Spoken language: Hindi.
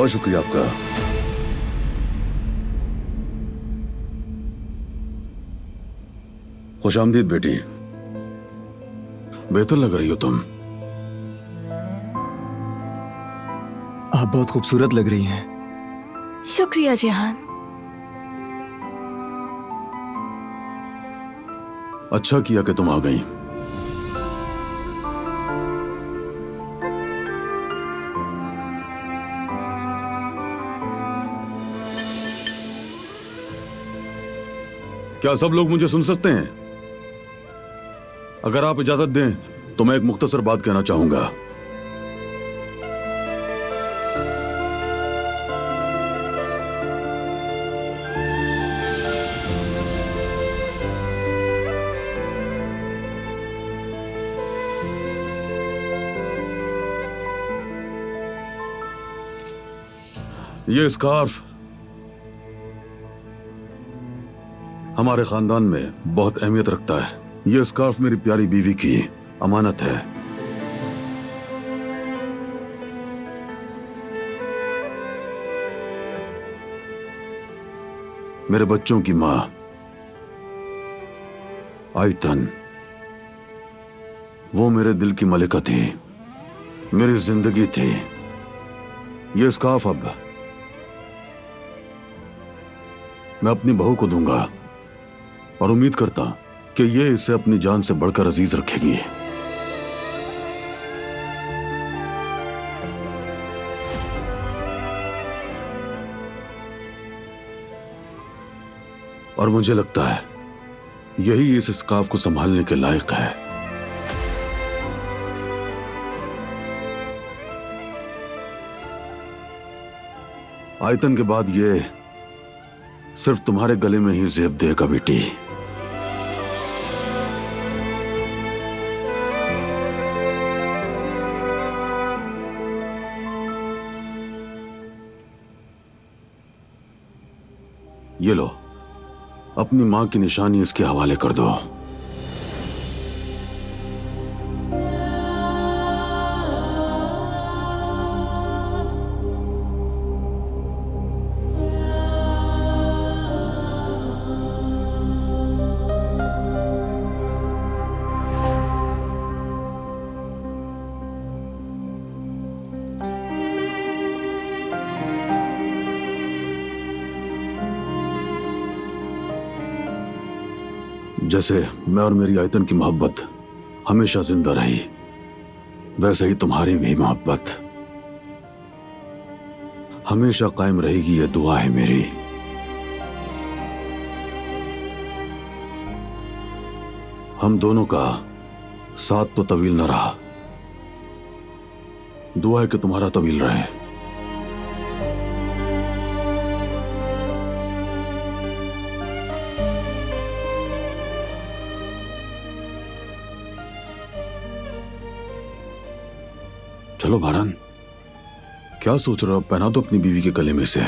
बहुत शुक्रिया आपका। खुशामदीद बेटी, बेहतर लग रही हो तुम। आप बहुत खूबसूरत लग रही हैं। शुक्रिया जिहान। अच्छा किया कि तुम आ गई। क्या सब लोग मुझे सुन सकते हैं? अगर आप इजाजत दें तो मैं एक मुख्तसर बात कहना चाहूंगा। ये स्कार्फ हमारे खानदान में बहुत अहमियत रखता है। ये स्कार्फ मेरी प्यारी बीवी की अमानत है। मेरे बच्चों की मां आयतन, वो मेरे दिल की मलिका थी, मेरी जिंदगी थी। ये स्कार्फ अब मैं अपनी बहू को दूंगा और उम्मीद करता कि ये इसे अपनी जान से बढ़कर अजीज रखेगी। और मुझे लगता है यही इस स्कार्फ को संभालने के लायक है। आयतन के बाद ये सिर्फ तुम्हारे गले में ही जेब देगा बेटी। ये लो, अपनी मां की निशानी इसके हवाले कर दो। जैसे मैं और मेरी आयतन की मोहब्बत हमेशा जिंदा रही, वैसे ही तुम्हारी भी मोहब्बत हमेशा कायम रहेगी। ये दुआ है मेरी। हम दोनों का साथ तो तवील न रहा, दुआ है कि तुम्हारा तवील रहे। चलो भारन, क्या सोच रहे हो? पहना दो अपनी बीवी के गले में से।